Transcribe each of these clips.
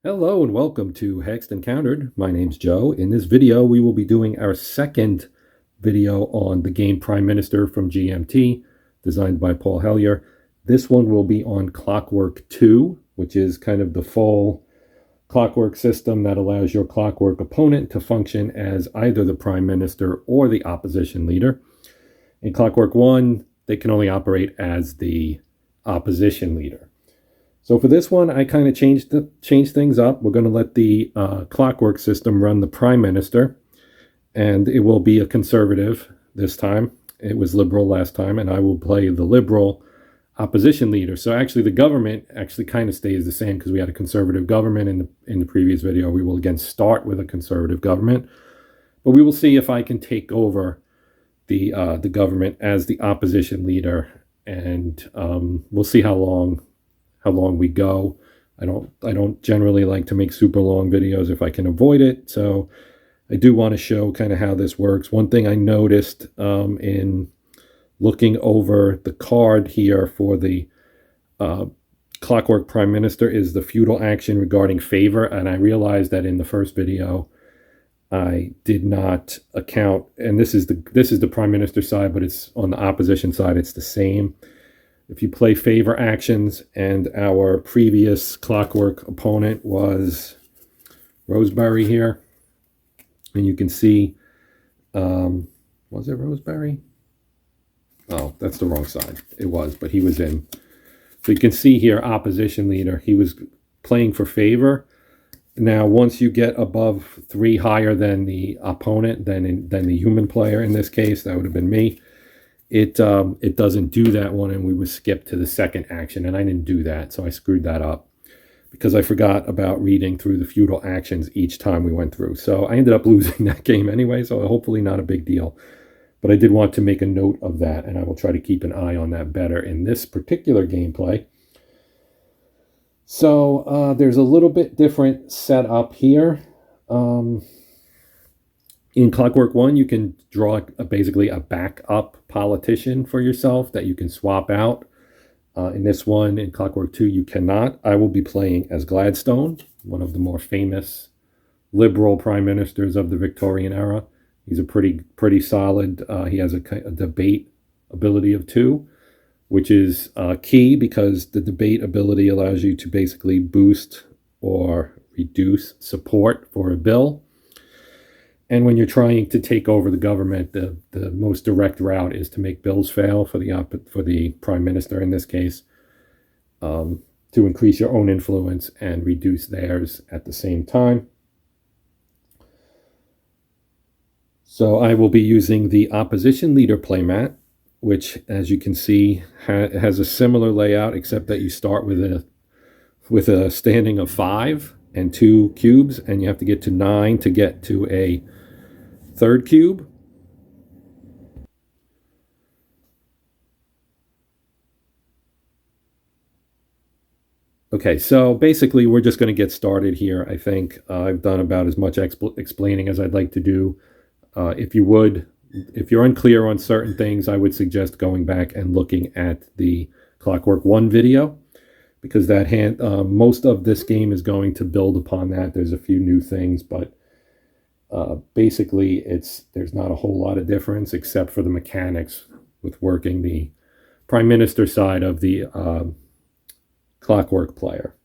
Hello and welcome to Hexed Encountered. My name's Joe. In this video, we will be doing our second video on the game Prime Minister from GMT, designed by Paul Hellyer. This one will be on Clockwork II, which is kind of the full clockwork system that allows your clockwork opponent to function as either the Prime Minister or the opposition leader. In Clockwork I, they can only operate as the opposition leader. So for this one, I kind of changed things up. We're going to let the clockwork system run the Prime Minister, and it will be a conservative this time. It was liberal last time, and I will play the liberal opposition leader. So actually the government actually kind of stays the same because we had a conservative government in the previous video. We will again start with a conservative government, but we will see if I can take over the government as the opposition leader, and we'll see how long we go. I don't generally like to make super long videos if I can avoid it. So I do want to show kind of how this works. One thing I noticed in looking over the card here for the Clockwork Prime Minister is the feudal action regarding favor. And I realized that in the first video, I did not account, and this is the Prime Minister side, but it's on the opposition side, it's the same. If you play favor actions, and our previous clockwork opponent was Roseberry here, and you can see, was it Roseberry? Oh, that's the wrong side. It was, but he was in. So you can see here, opposition leader, he was playing for favor. Now, once you get above 3 higher than the opponent, than the human player, in this case, that would have been me, it doesn't do that one, and we would skip to the second action, and I didn't do that, so I screwed that up because I forgot about reading through the feudal actions each time we went through. So I ended up losing that game anyway, so hopefully not a big deal. But I did want to make a note of that, and I will try to keep an eye on that better in this particular gameplay. So there's a little bit different setup here. In Clockwork I, you can draw basically a backup politician for yourself that you can swap out. In this one, in Clockwork II, you cannot. I will be playing as Gladstone, one of the more famous liberal prime ministers of the Victorian era. He's a pretty solid. He has a debate ability of 2, which is key because the debate ability allows you to basically boost or reduce support for a bill. And when you're trying to take over the government, the most direct route is to make bills fail for the prime minister in this case, to increase your own influence and reduce theirs at the same time. So I will be using the opposition leader playmat, which, as you can see, has a similar layout, except that you start with a standing of 5 and 2 cubes, and you have to get to 9 to get to a 3rd cube. Okay, so basically we're just going to get started here. I think I've done about as much explaining as I'd like to do. If you're unclear on certain things, I would suggest going back and looking at the Clockwork I video, because that most of this game is going to build upon that. There's a few new things, but basically there's not a whole lot of difference except for the mechanics with working the Prime Minister side of the clockwork player.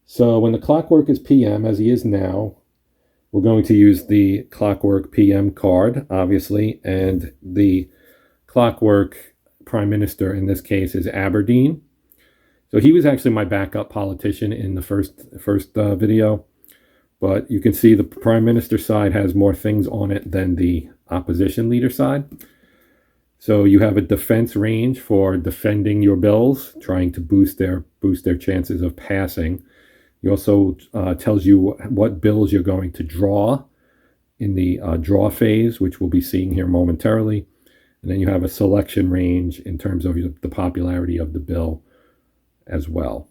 So when the clockwork is PM, as he is now, we're going to use the Clockwork PM card, obviously, and the Clockwork Prime Minister in this case is Aberdeen. So he was actually my backup politician in the first video, but you can see the Prime Minister side has more things on it than the opposition leader side. So you have a defense range for defending your bills, trying to boost their chances of passing. He also tells you what bills you're going to draw in the draw phase, which we'll be seeing here momentarily. And then you have a selection range in terms of the popularity of the bill as well.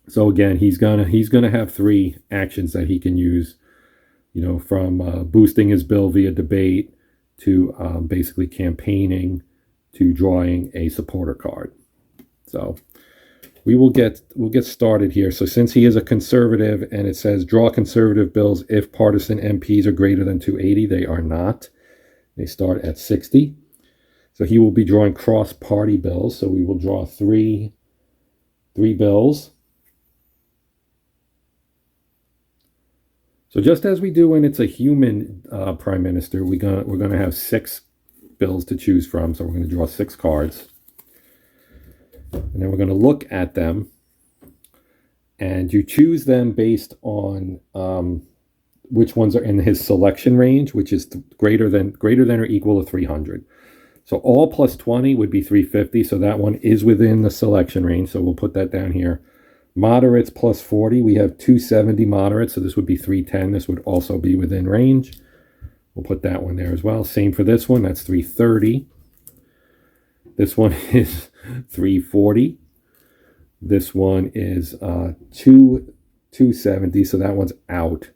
So again, he's gonna have 3 actions that he can use, from boosting his bill via debate to basically campaigning to drawing a supporter card. So we'll get started here. So since he is a conservative and it says draw conservative bills if partisan MPs are greater than 280, they are not. They start at 60. So he will be drawing cross-party bills. So we will draw three bills. So just as we do when it's a human prime minister, we're gonna have 6 bills to choose from. So we're going to draw 6 cards. And then we're going to look at them. And you choose them based on which ones are in his selection range, which is greater than or equal to 300. So all plus 20 would be 350. So that one is within the selection range. So we'll put that down here. Moderates plus 40. We have 270 moderates. So this would be 310. This would also be within range. We'll put that one there as well. Same for this one. That's 330. This one is 340. This one is 270. So that one's out.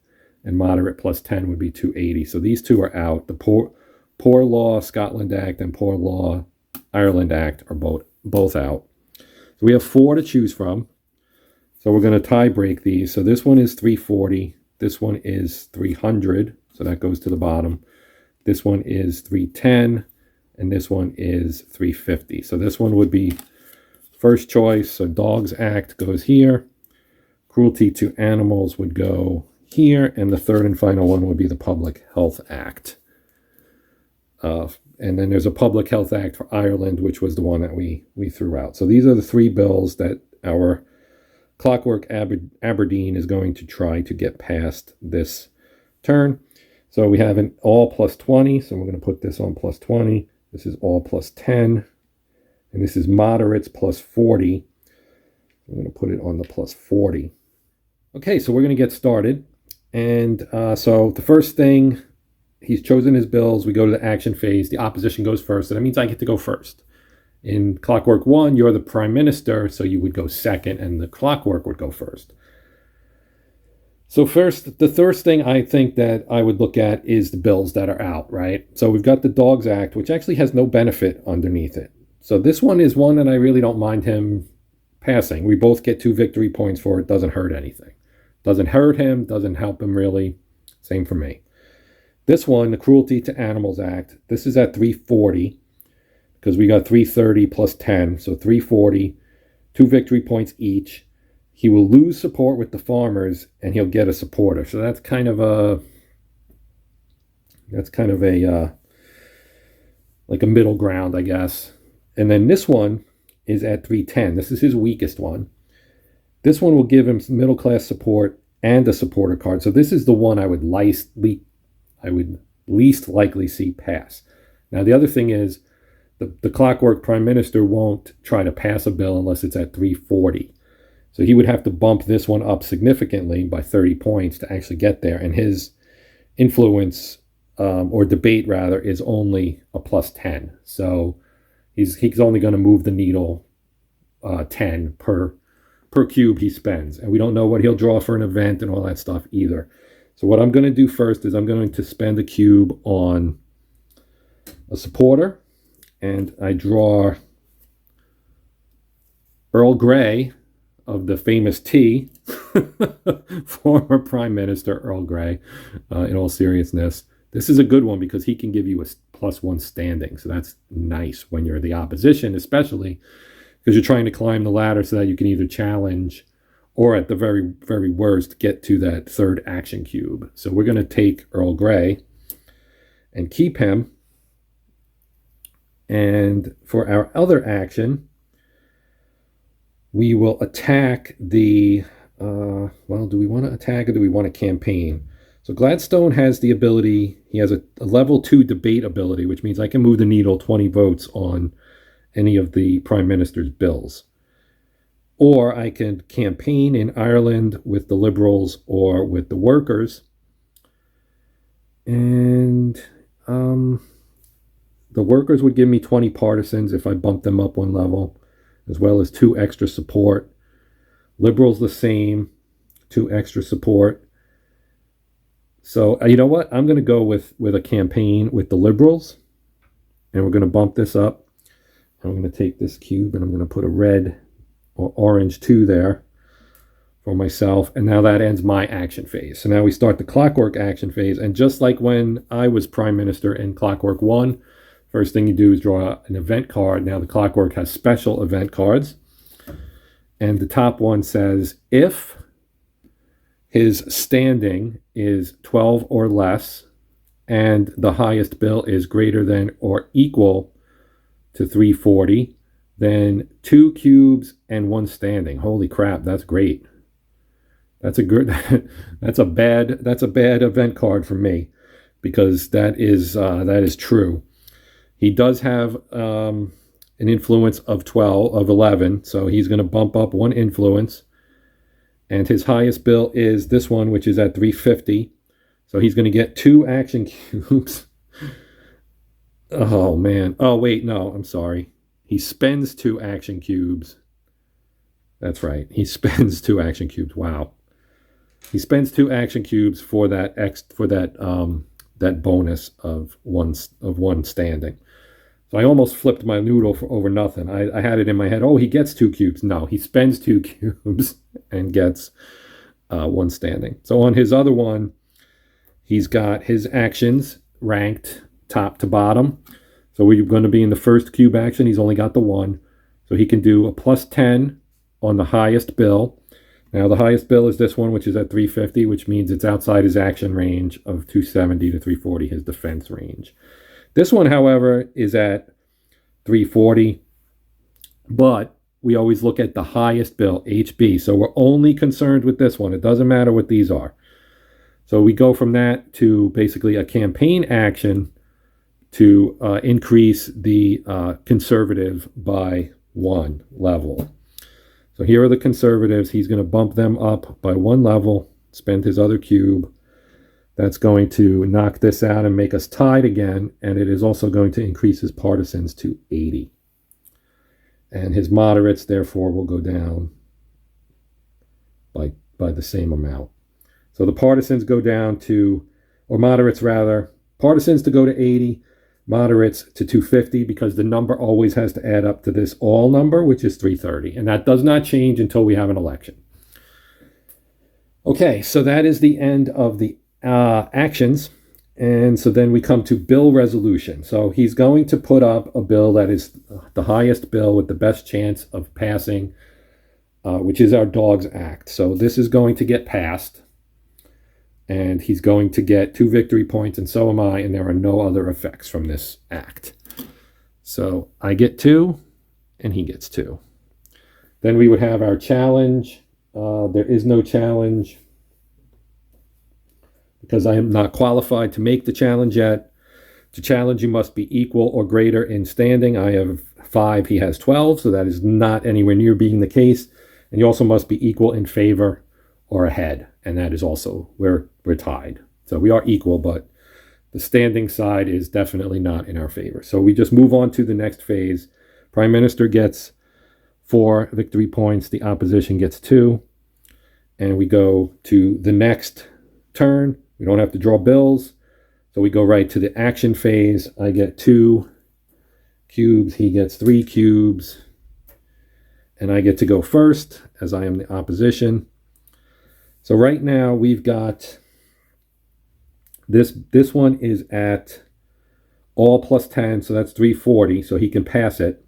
And moderate plus 10 would be 280. So these two are out. The Poor Law Scotland Act and Poor Law Ireland Act are both out. So we have 4 to choose from. So we're going to tie break these. So this one is 340. This one is 300. So that goes to the bottom. This one is 310. And this one is 350. So this one would be first choice. So Dogs Act goes here. Cruelty to animals would go here. And the third and final one would be the Public Health Act. And then there's a Public Health Act for Ireland, which was the one that we threw out. So these are the 3 bills that our Clockwork Aberdeen is going to try to get past this turn. So we have an all plus 20. So we're going to put this on plus 20. This is all plus 10. And this is moderates plus 40. I'm going to put it on the plus 40. Okay, so we're going to get started. And so the first thing, he's chosen his bills. We go to the action phase. The opposition goes first. And that means I get to go first. In Clockwork 1, you're the prime minister, so you would go second, and the Clockwork would go first. So first, the first thing I think that I would look at is the bills that are out, right? So we've got the Dogs Act, which actually has no benefit underneath it. So this one is one that I really don't mind him passing. We both get 2 victory points for it. Doesn't hurt anything. Doesn't hurt him. Doesn't help him really. Same for me. This one, the Cruelty to Animals Act, this is at 340. Because we got 330 plus 10, so 340, 2 victory points each. He will lose support with the farmers, and he'll get a supporter. So that's kind of a like a middle ground, I guess. And then this one is at 310. This is his weakest one. This one will give him some middle class support and a supporter card. So this is the one I would least likely see pass. Now the other thing is, the Clockwork Prime Minister won't try to pass a bill unless it's at 340. So he would have to bump this one up significantly by 30 points to actually get there. And his influence, or debate rather, is only a plus 10. So he's only going to move the needle 10 per cube he spends. And we don't know what he'll draw for an event and all that stuff either. So what I'm going to do first is I'm going to spend a cube on a supporter. And I draw Earl Grey of the famous tea, former Prime Minister Earl Grey, in all seriousness. This is a good one because he can give you a +1 standing. So that's nice when you're the opposition, especially because you're trying to climb the ladder so that you can either challenge or at the very, very worst, get to that 3rd action cube. So we're going to take Earl Grey and keep him. And for our other action, we will attack the, do we want to attack or do we want to campaign? So Gladstone has the ability, he has a level 2 debate ability, which means I can move the needle 20 votes on any of the Prime Minister's bills. Or I can campaign in Ireland with the Liberals or with the Workers. And the Workers would give me 20 partisans if I bump them up 1 level, as well as 2 extra support. Liberals the same, 2 extra support. So you know what? I'm going to go with a campaign with the Liberals, and we're going to bump this up. I'm going to take this cube and I'm going to put a red or orange 2 there for myself. And now that ends my action phase. So now we start the Clockwork action phase. And just like when I was Prime Minister in Clockwork 1, first thing you do is draw an event card. Now the Clockwork has special event cards. And the top one says, if his standing is 12 or less, and the highest bill is greater than or equal to 340, then 2 cubes and 1 standing. Holy crap, that's great. That's a good that's a bad event card for me, because that is true. He does have an influence of 11, so he's going to bump up 1 influence. And his highest bill is this one, which is at 350. So he's going to get 2 action cubes. Oh, man. Oh, wait, no, I'm sorry. He spends 2 action cubes. That's right. He spends 2 action cubes. Wow. He spends 2 action cubes for that that bonus of one standing. So I almost flipped my noodle over nothing. I had it in my head, oh, he gets 2 cubes. No, he spends 2 cubes and gets 1 standing. So on his other one, he's got his actions ranked top to bottom. So we're going to be in the first cube action. He's only got the 1. So he can do a +10 on the highest bill. Now the highest bill is this one, which is at 350, which means it's outside his action range of 270 to 340, his defense range. This one, however, is at 340, but we always look at the highest bill, HB. So we're only concerned with this one. It doesn't matter what these are. So we go from that to basically a campaign action to increase the conservative by 1 level. So here are the conservatives. He's going to bump them up by 1 level, spend his other cube. That's going to knock this out and make us tied again, and it is also going to increase his partisans to 80. And his moderates, therefore, will go down by the same amount. So the partisans go down to, or moderates rather, partisans to go to 80, moderates to 250, because the number always has to add up to this all number, which is 330. And that does not change until we have an election. Okay, so that is the end of the actions. And so then we come to bill resolution. So he's going to put up a bill that is the highest bill with the best chance of passing, which is our Dogs Act. So this is going to get passed, and he's going to get 2 victory points, and so am I, and there are no other effects from this act. So I get 2, and he gets 2. Then we would have our challenge. There is no challenge, because I am not qualified to make the challenge yet. To challenge, you must be equal or greater in standing. I have 5, he has 12, so that is not anywhere near being the case. And you also must be equal in favor or ahead, and that is also where we're tied. So we are equal, but the standing side is definitely not in our favor. So we just move on to the next phase. Prime Minister gets 4 victory points, the opposition gets 2, and we go to the next turn. We don't have to draw bills, so we go right to the action phase. I get 2 cubes, he gets 3 cubes, and I get to go first as I am the opposition. So right now we've got this one is at all +10, so that's 340, so he can pass it.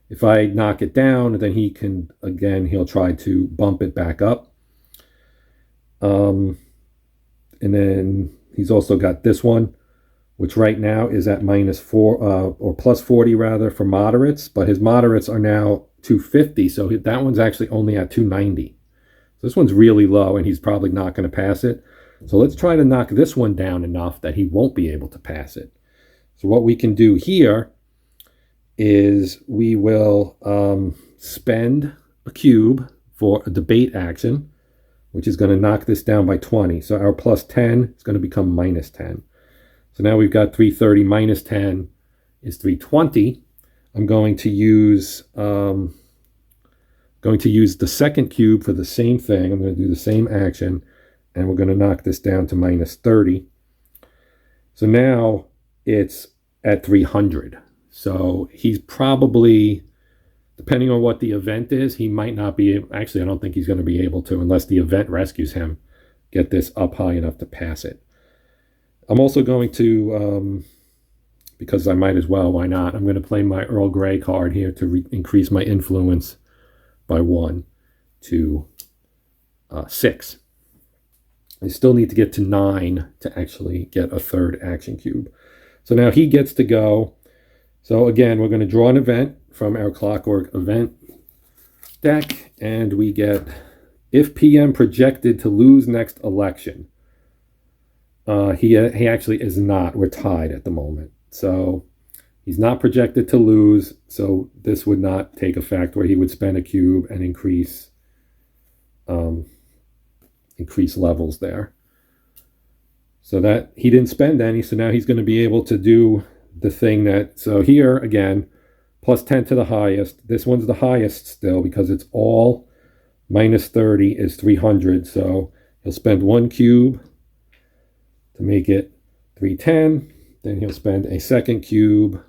If I knock it down, then he can, again, he'll try to bump it back up. And then he's also got this one, which right now is at -4, or +40 rather, for moderates, but his moderates are now 250, so that one's actually only at 290. So this one's really low, and he's probably not going to pass it. So let's try to knock this one down enough that he won't be able to pass it. So what we can do here is we will spend a cube for a debate action, which is going to knock this down by 20. So our +10 is going to become -10. So now we've got 330 minus 10 is 320. I'm going to use the second cube for the same thing. I'm going to do the same action, and we're going to knock this down to -30. So now it's at 300. So he's probably Depending on what the event is, he might not be able, actually, I don't think he's going to be able to unless the event rescues him, get this up high enough to pass it. I'm also going to, because I might as well, why not? I'm going to play my Earl Grey card here to increase my influence by 1 to 6. I still need to get to 9 to actually get a third action cube. So now he gets to go. So again, we're going to draw an event from our Clockwork event deck, and we get, if PM projected to lose next election. He actually is not. We're tied at the moment. So he's not projected to lose, so this would not take effect where he would spend a cube and increase levels there. So that he didn't spend any, so now he's going to be able to do the thing that, so here again, plus 10 to the highest. This one's the highest still because it's all minus 30 is 300. So he'll spend 1 cube to make it 310. Then he'll spend a second cube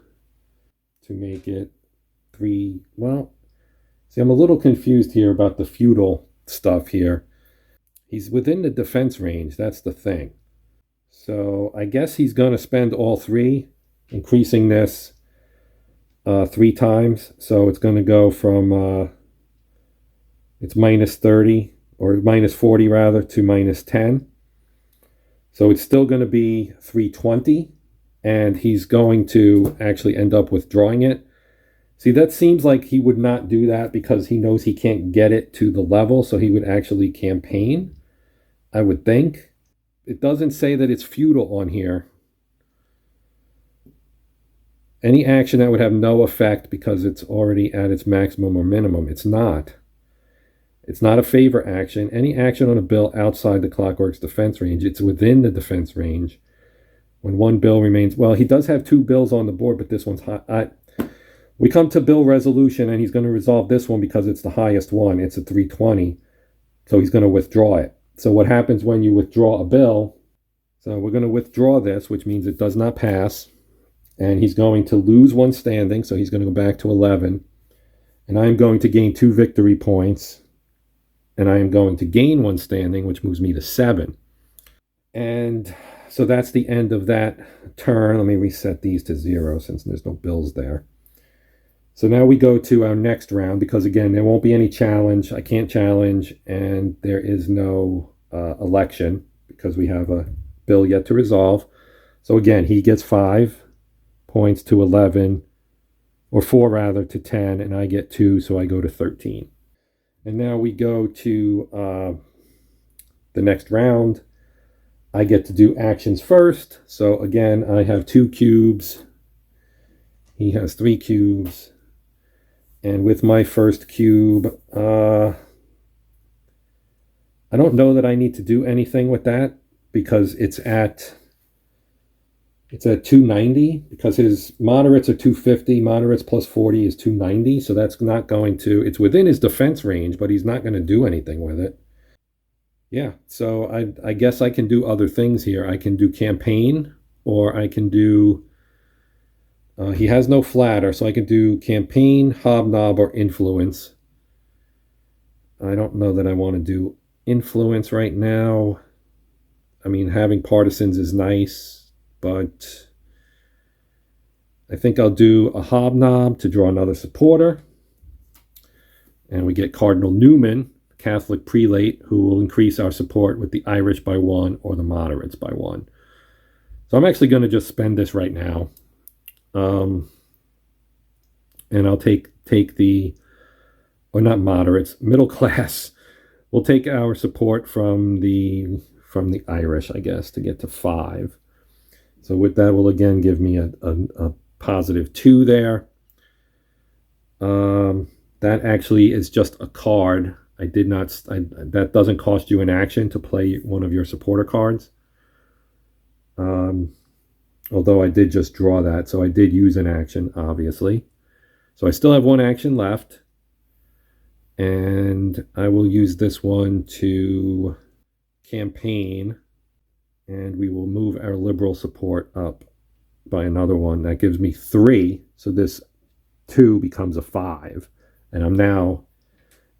to make it 3. Well, see, I'm a little confused here about the feudal stuff here. He's within the defense range. That's the thing. So I guess he's going to spend all 3, increasing this 3 times. So it's going to go from, it's minus 30, or minus 40 rather, to minus 10. So it's still going to be 320, and he's going to actually end up withdrawing it. See, that seems like he would not do that because he knows he can't get it to the level, so he would actually campaign, I would think. It doesn't say that it's feudal on here. Any action that would have no effect because it's already at its maximum or minimum. It's not. It's not a favor action. Any action on a bill outside the Clockwork's defense range, it's within the defense range. When 1 bill remains, well, he does have 2 bills on the board, but this one's high. We come to bill resolution, and he's going to resolve this one because it's the highest one. It's a 320, so he's going to withdraw it. So what happens when you withdraw a bill? So we're going to withdraw this, which means it does not pass, and he's going to lose 1 standing, so he's going to go back to 11, and I'm going to gain 2 victory points, and I am going to gain 1 standing, which moves me to 7. And so that's the end of that turn. Let me reset these to 0 since there's no bills there. So now we go to our next round because, again, there won't be any challenge. I can't challenge, and there is no election because we have a bill yet to resolve. So, again, he gets 5 points to 11, or 4 rather, to 10, and I get 2, so I go to 13. And now we go to the next round. I get to do actions first. So, again, I have 2 cubes. He has 3 cubes. And with my first cube, I don't know that I need to do anything with that because it's at 290 because his moderates are 250. Moderates plus 40 is 290. So that's not going to, it's within his defense range, but he's not going to do anything with it. Yeah, so I guess I can do other things here. I can do campaign, or I can do... he has no flatter, so I can do campaign, hobnob, or influence. I don't know that I want to do influence right now. I mean, having partisans is nice, but I think I'll do a hobnob to draw another supporter. And we get Cardinal Newman, Catholic prelate, who will increase our support with the Irish by 1 or the moderates by 1. So I'm actually going to just spend this right now. And I'll take the, or not moderates, middle class. We'll take our support from the Irish, I guess, to get to 5. So with that, will again give me a positive 2 there. That actually is just a card. That doesn't cost you an action to play one of your supporter cards. Although I did just draw that, so I did use an action, obviously. So I still have 1 action left. And I will use this one to campaign. And we will move our liberal support up by another 1. That gives me 3. So this 2 becomes a 5. And I'm now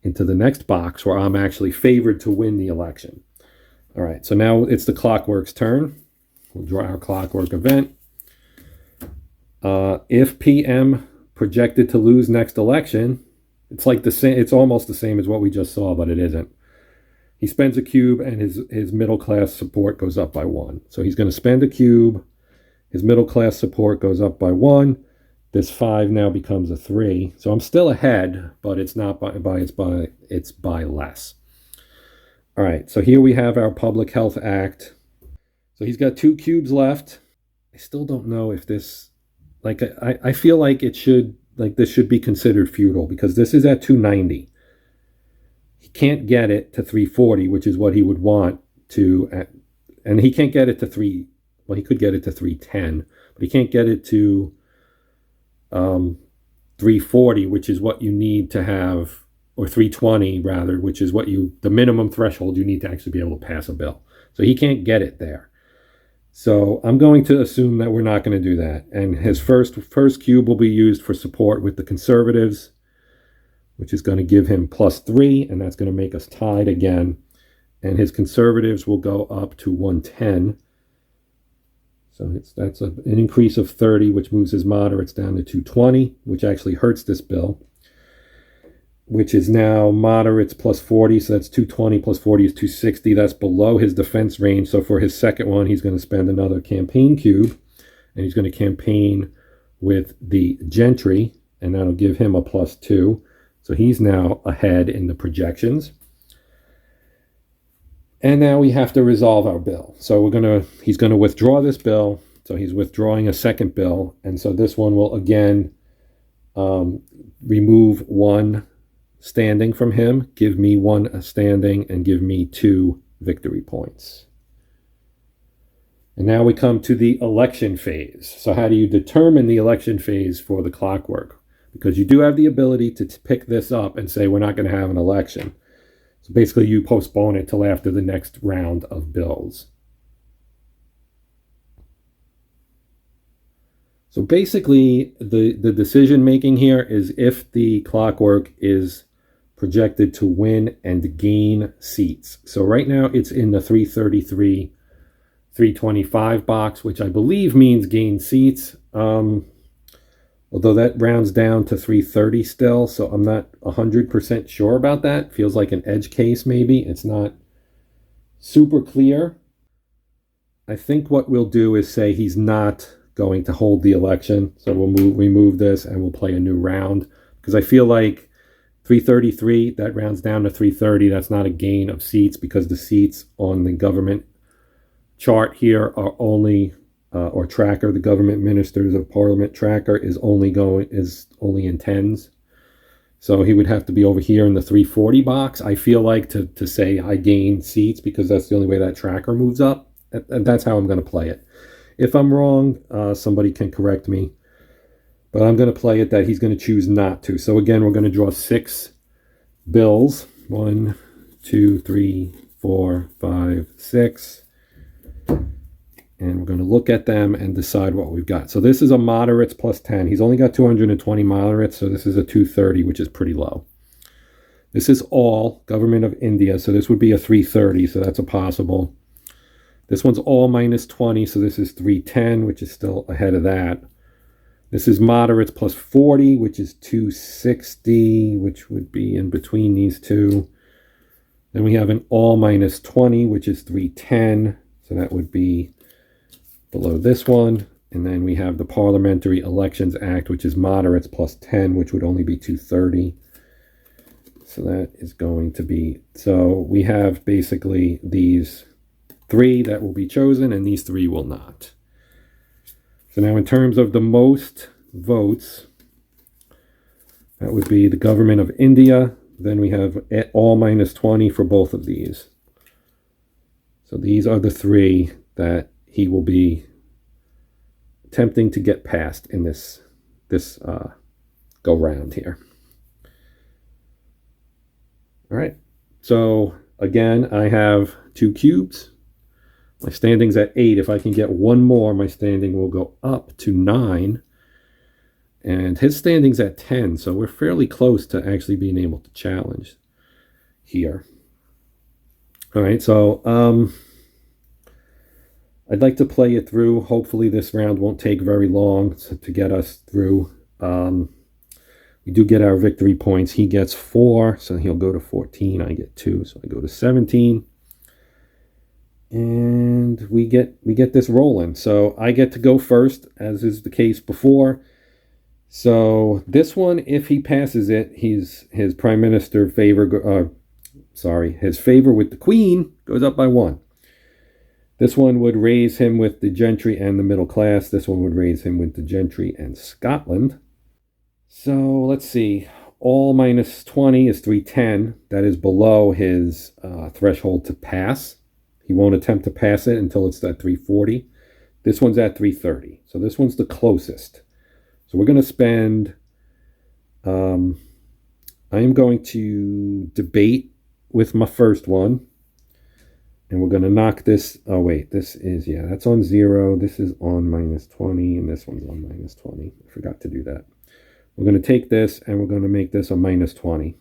into the next box where I'm actually favored to win the election. All right, so now it's the Clockwork's turn. We'll draw our Clockwork event. If PM projected to lose next election, it's like the same. It's almost the same as what we just saw, but it isn't. He spends a cube, and his middle class support goes up by 1. So he's going to spend a cube. His middle class support goes up by 1. This 5 now becomes a 3. So I'm still ahead, but it's not it's by less. All right. So here we have our Public Health Act. So he's got 2 cubes left. I still don't know if this, like, I feel like it should, like, this should be considered futile because this is at 290. He can't get it to 340, which is what he would want to, and he can't get it to he could get it to 310, but he can't get it to 340, which is what you need to have, or 320 rather, which is what the minimum threshold you need to actually be able to pass a bill. So he can't get it there. So I'm going to assume that we're not going to do that. And his first cube will be used for support with the conservatives, which is going to give him +3, and that's going to make us tied again. And his conservatives will go up to 110. So that's an increase of 30, which moves his moderates down to 220, which actually hurts this bill, which is now moderates +40. So that's 220 + 40 is 260. That's below his defense range. So for his second one, he's going to spend another campaign cube, and he's going to campaign with the gentry, and that'll give him a +2. So he's now ahead in the projections. And now we have to resolve our bill. So he's going to withdraw this bill. So he's withdrawing a second bill. And so this one will again remove 1 standing from him, give me 1 standing, and give me 2 victory points. And now we come to the election phase. So how do you determine the election phase for the Clockwork? Because you do have the ability to pick this up and say, we're not going to have an election. So basically, you postpone it till after the next round of bills. So basically, the decision making here is if the Clockwork is projected to win and gain seats. So right now, it's in the 333, 325 box, which I believe means gain seats. Although that rounds down to 330 still, so I'm not 100% sure about that. Feels like an edge case maybe. It's not super clear. I think what we'll do is say he's not going to hold the election. So we'll remove this and we'll play a new round. Because I feel like 333, that rounds down to 330. That's not a gain of seats because the seats on the government chart here are only... or tracker, the government ministers of parliament tracker is only in tens. So he would have to be over here in the 340 box. I feel like to say I gain seats because that's the only way that tracker moves up. And that's how I'm going to play it. If I'm wrong, somebody can correct me. But I'm going to play it that he's going to choose not to. So again, we're going to draw 6 bills. 1, 2, 3, 4, 5, 6. And we're going to look at them and decide what we've got. So this is a moderates +10. He's only got 220 moderates, so this is a 230, which is pretty low. This is all government of India, so this would be a 330, so that's a possible. This one's all -20, so this is 310, which is still ahead of that. This is moderates +40, which is 260, which would be in between these two. Then we have an all -20, which is 310, so that would be below this one. And then we have the Parliamentary Elections Act, which is moderates +10, which would only be 230. So that is going to be, so we have basically these 3 that will be chosen and these 3 will not. So now in terms of the most votes, that would be the government of India. Then we have all -20 for both of these. So these are the 3 that he will be attempting to get past in this go round here. All right. So again, I have 2 cubes. My standing's at 8. If I can get 1 more, my standing will go up to 9. And his standing's at 10, so we're fairly close to actually being able to challenge here. All right, so I'd like to play it through. Hopefully this round won't take very long to get us through. We do get our victory points. He gets 4, so he'll go to 14. I get 2, so I go to 17. And we get this rolling. So I get to go first, as is the case before. So this one, if he passes it, his prime minister favor, his favor with the queen goes up by 1. This one would raise him with the gentry and the middle class. This one would raise him with the gentry and Scotland. So let's see. All minus 20 is 310. That is below his threshold to pass. He won't attempt to pass it until it's at 340. This one's at 330. So this one's the closest. So we're going to spend... I am going to debate with my first one. And we're going to knock this... Oh, wait. This is... Yeah, that's on 0. This is on minus 20. And this one's on minus 20. I forgot to do that. We're going to take this and we're going to make this a minus 20.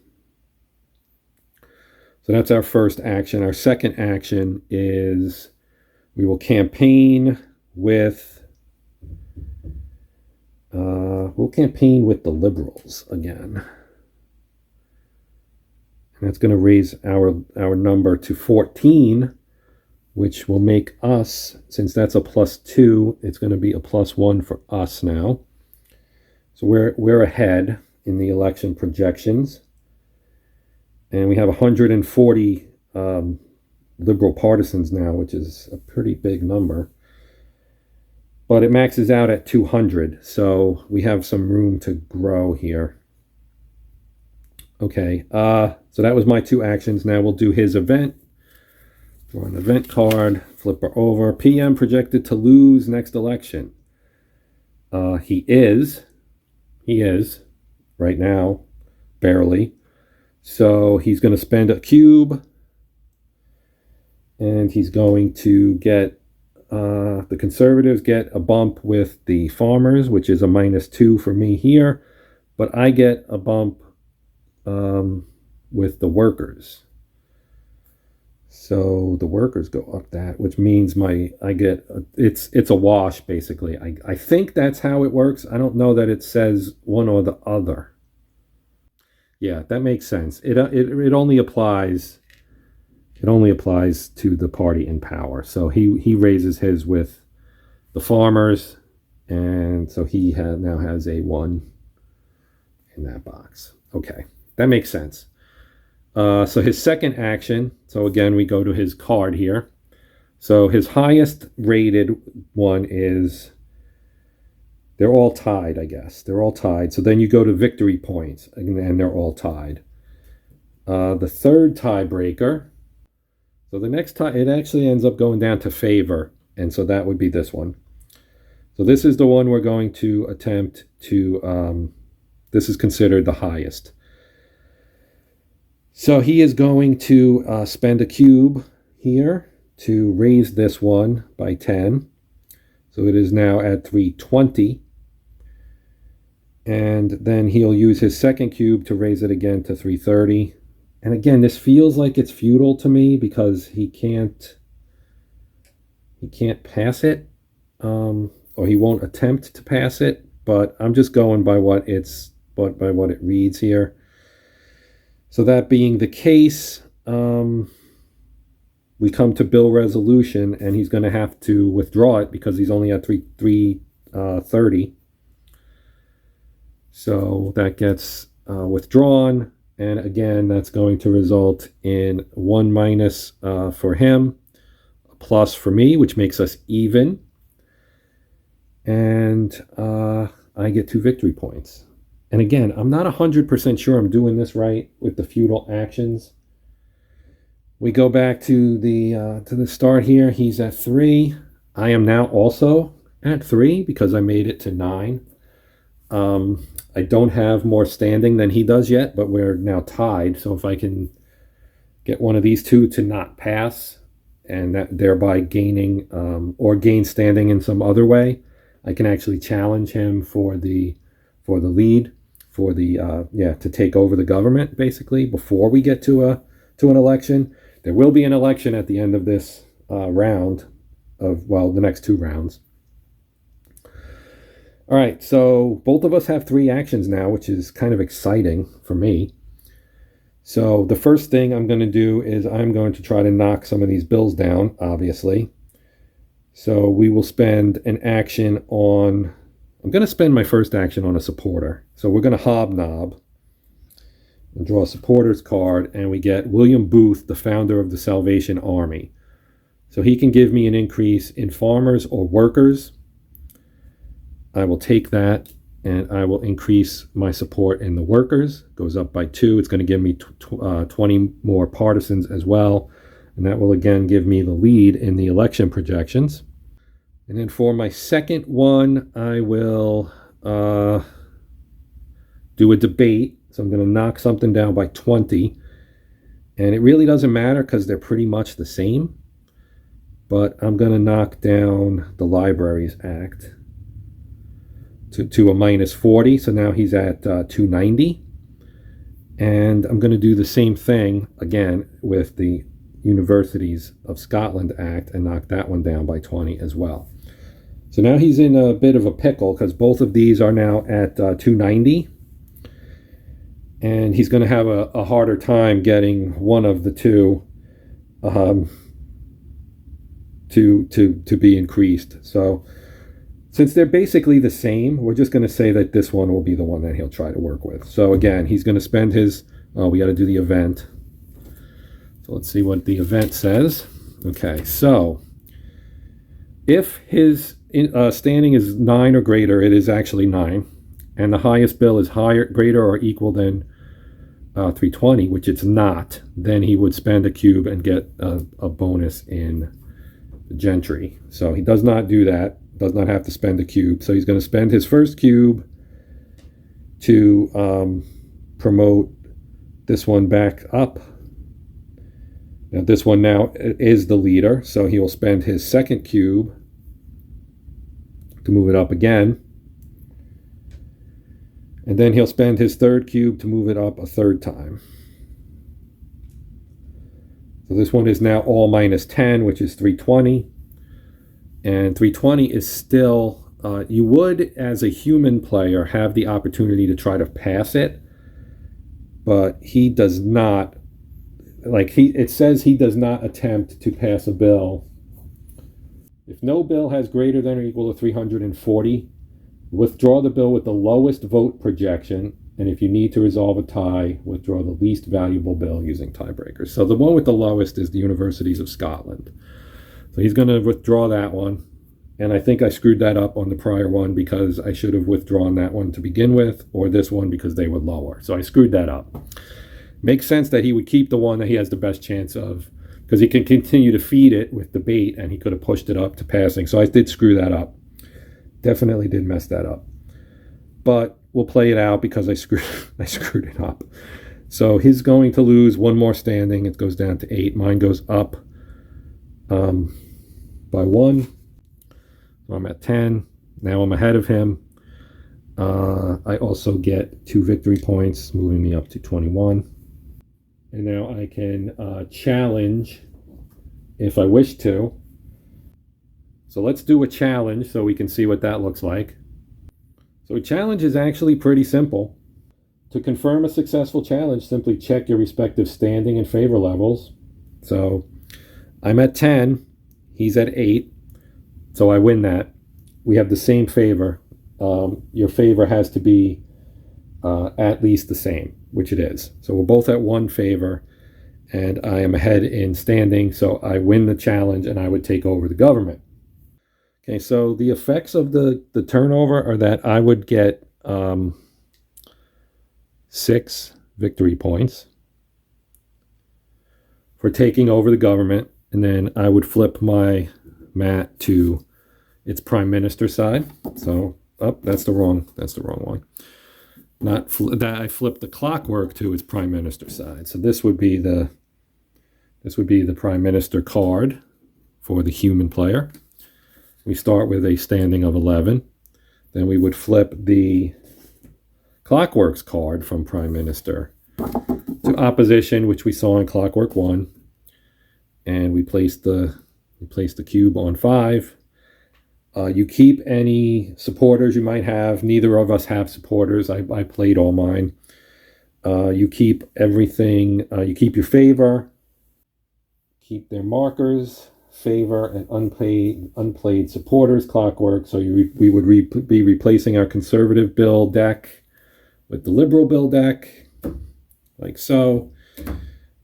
So that's our first action. Our second action is we will campaign with... we'll campaign with the Liberals again. And that's going to raise our number to 14, which will make us, since that's a +2, it's going to be a +1 for us now. So we're ahead in the election projections. And we have 140 Liberal partisans now, which is a pretty big number. But it maxes out at 200, so we have some room to grow here. Okay, so that was my 2 actions. Now we'll do his event. Draw an event card, flip her over. PM projected to lose next election. He is right now, barely. So he's going to spend a cube, and he's going to get, the Conservatives get a bump with the Farmers, which is a -2 for me here, but I get a bump with the Workers. So the Workers go up that, which means it's a wash basically. I think that's how it works. I don't know that it says one or the other. Yeah, that makes sense. It only applies to the party in power. So he raises his with the Farmers, and so he now has a 1 in that box. Okay, that makes sense. So his second action, so again, we go to his card here. So his highest rated one is, they're all tied, I guess. They're all tied. So then you go to victory points, and they're all tied. The third tiebreaker, so the next tie, it actually ends up going down to favor, and so that would be this one. So this is the one we're going to attempt to, this is considered the highest. So he is going to spend a cube here to raise this one by 10. So it is now at 320. And then he'll use his second cube to raise it again to 330. And again, this feels like it's futile to me because he can't pass it, or he won't attempt to pass it. But I'm just going by what it reads here. So that being the case, we come to bill resolution, and he's going to have to withdraw it because he's only at 330. So that gets withdrawn, and again, that's going to result in 1 minus for him, a plus for me, which makes us even, and I get 2 victory points. And again, I'm not 100% sure I'm doing this right with the feudal actions. We go back to the start here. He's at 3. I am now also at 3 because I made it to 9. I don't have more standing than he does yet, but we're now tied. So if I can get one of these two to not pass, and that thereby gaining or gain standing in some other way, I can actually challenge him for the for the lead, for the to take over the government basically before we get to an election. There will be an election at the end of this round of the next 2 rounds. All right, so both of us have 3 actions now, which is kind of exciting for me. So the first thing I'm going to do is I'm going to try to knock some of these bills down, obviously. So we will spend an action on, I'm going to spend my first action on a supporter. So we're going to hobnob and draw a supporter's card, and we get William Booth, the founder of the Salvation Army. So he can give me an increase in farmers or workers. I will take that and I will increase my support in the workers. Goes up by 2. It's going to give me 20 more partisans as well. And that will again give me the lead in the election projections. And then for my second one, I will do a debate. So I'm going to knock something down by 20. And it really doesn't matter because they're pretty much the same. But I'm going to knock down the Libraries Act to a -40, so now he's at 290. And I'm going to do the same thing again with the Universities of Scotland Act and knock that one down by 20 as well. So now he's in a bit of a pickle because both of these are now at 290. And he's going to have a harder time getting one of the two to be increased. So since they're basically the same, we're just going to say that this one will be the one that he'll try to work with. So again, he's going to spend his, we got to do the event. So let's see what the event says. Okay, so if his standing is 9 or greater, it is actually 9. And the highest bill is greater or equal than 320, which it's not, then he would spend a cube and get a bonus in the gentry. So he does not do that. Does not have to spend a cube. So he's going to spend his first cube to promote this one back up. Now this one now is the leader, so he will spend his second cube to move it up again. And then he'll spend his third cube to move it up a third time. So this one is now all -10, which is 320. And 320 is still, you would, as a human player, have the opportunity to try to pass it. But he does not, it says he does not attempt to pass a bill. If no bill has greater than or equal to 340, withdraw the bill with the lowest vote projection. And if you need to resolve a tie, withdraw the least valuable bill using tiebreakers. So the one with the lowest is the Universities of Scotland. So he's going to withdraw that one. And I think I screwed that up on the prior one because I should have withdrawn that one to begin with, or this one because they were lower. So I screwed that up. Makes sense that he would keep the one that he has the best chance of, because he can continue to feed it with debate, and he could have pushed it up to passing. So I did screw that up. Definitely did mess that up. But we'll play it out because I screwed it up. So he's going to lose one more standing. It goes down to 8. Mine goes up by 1. So I'm at 10. Now I'm ahead of him. I also get 2 victory points, moving me up to 21. And now I can challenge if I wish to. So let's do a challenge so we can see what that looks like. So a challenge is actually pretty simple. To confirm a successful challenge, simply check your respective standing and favor levels. So I'm at 10. He's at 8. So I win that. We have the same favor. Your favor has to be at least the same, which it is. So we're both at 1 favor, and I am ahead in standing, so I win the challenge, and I would take over the government. Okay, so the effects of the turnover are that I would get 6 victory points for taking over the government, and then I would flip my mat to its prime minister side. So, that's the wrong one. I flipped the Clockwork to its prime minister side. So this would be the prime minister card for the human player. We start with a standing of 11. Then we would flip the Clockwork's card from Prime Minister to opposition, which we saw in Clockwork 1. And we placed the cube on 5. You keep any supporters you might have. Neither of us have supporters. I played all mine. You keep everything. You keep your favor. Keep their markers, favor, and unplayed supporters, Clockwork. So we would be replacing our conservative bill deck with the liberal bill deck, like so,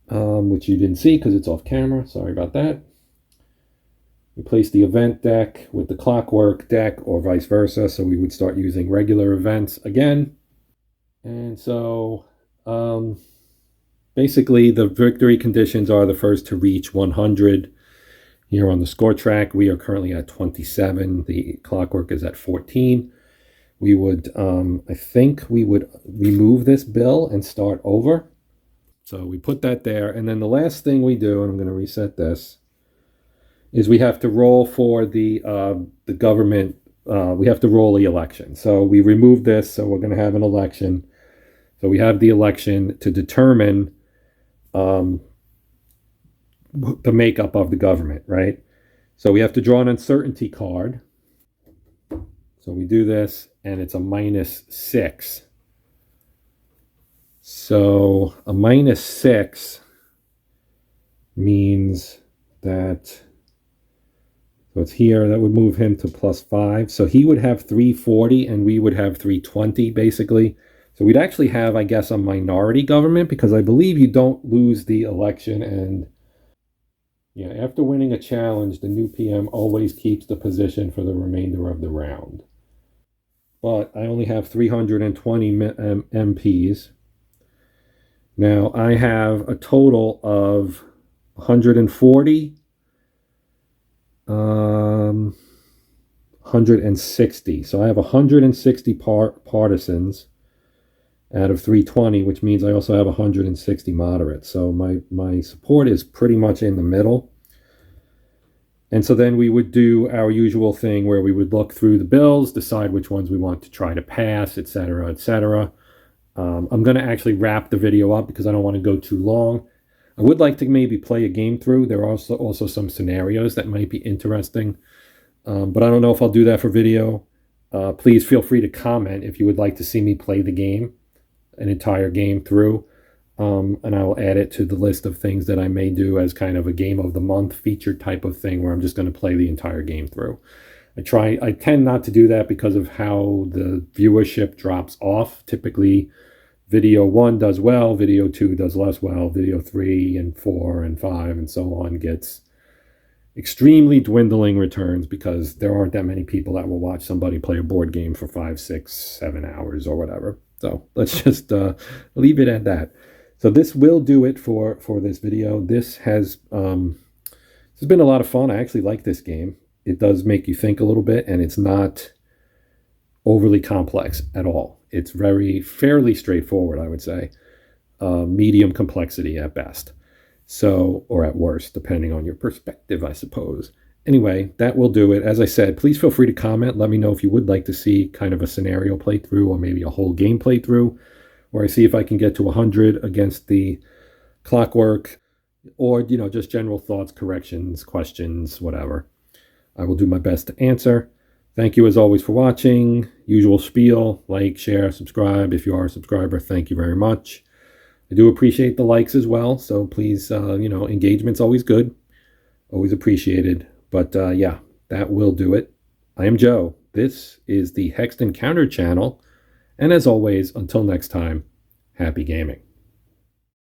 which you didn't see because it's off camera. Sorry about that. Replace the event deck with the Clockwork deck or vice versa. So we would start using regular events again. And so basically the victory conditions are the first to reach 100. Here on the score track, we are currently at 27. The Clockwork is at 14. We would, I think we would remove this bill and start over. So we put that there. And then the last thing we do, and I'm going to reset this, is we have to roll for the government. We have to roll the election. So we remove this. So we're going to have an election. So we have the election to determine the makeup of the government, right? So we have to draw an uncertainty card. So we do this, and it's a -6. So a -6 means that, so it's here, that would move him to +5. So he would have 340 and we would have 320 basically. So we'd actually have, I guess, a minority government because I believe you don't lose the election. And yeah, after winning a challenge, the new PM always keeps the position for the remainder of the round. But I only have 320 MPs. Now I have a total of 140, 160. So I have 160 partisans out of 320, which means I also have 160 moderates. So my support is pretty much in the middle. And so then we would do our usual thing where we would look through the bills, decide which ones we want to try to pass, etc., etc. I'm going to actually wrap the video up because I don't want to go too long. I would like to maybe play a game through. There are also some scenarios that might be interesting, but I don't know if I'll do that for video. Please feel free to comment if you would like to see me play the game, an entire game through, and I will add it to the list of things that I may do as kind of a game of the month featured type of thing where I'm just going to play the entire game through. I tend not to do that because of how the viewership drops off. Typically, video 1 does well, video 2 does less well, video 3 and 4 and 5 and so on gets extremely dwindling returns because there aren't that many people that will watch somebody play a board game for 5, 6, 7 hours or whatever. So let's just leave it at that. So this will do it for this video. This has been a lot of fun. I actually like this game. It does make you think a little bit, and it's not overly complex at all. It's fairly straightforward, I would say. Medium complexity at best. So, or at worst, depending on your perspective, I suppose. Anyway, that will do it. As I said, please feel free to comment. Let me know if you would like to see kind of a scenario playthrough or maybe a whole game playthrough, where I see if I can get to 100 against the Clockwork, or, just general thoughts, corrections, questions, whatever. I will do my best to answer. Thank you as always for watching. Usual spiel, like, share, subscribe. If you are a subscriber, thank you very much. I do appreciate the likes as well. So please, engagement's always good. Always appreciated. But yeah, that will do it. I am Joe. This is the Hexed Encounter channel. And as always, until next time, happy gaming.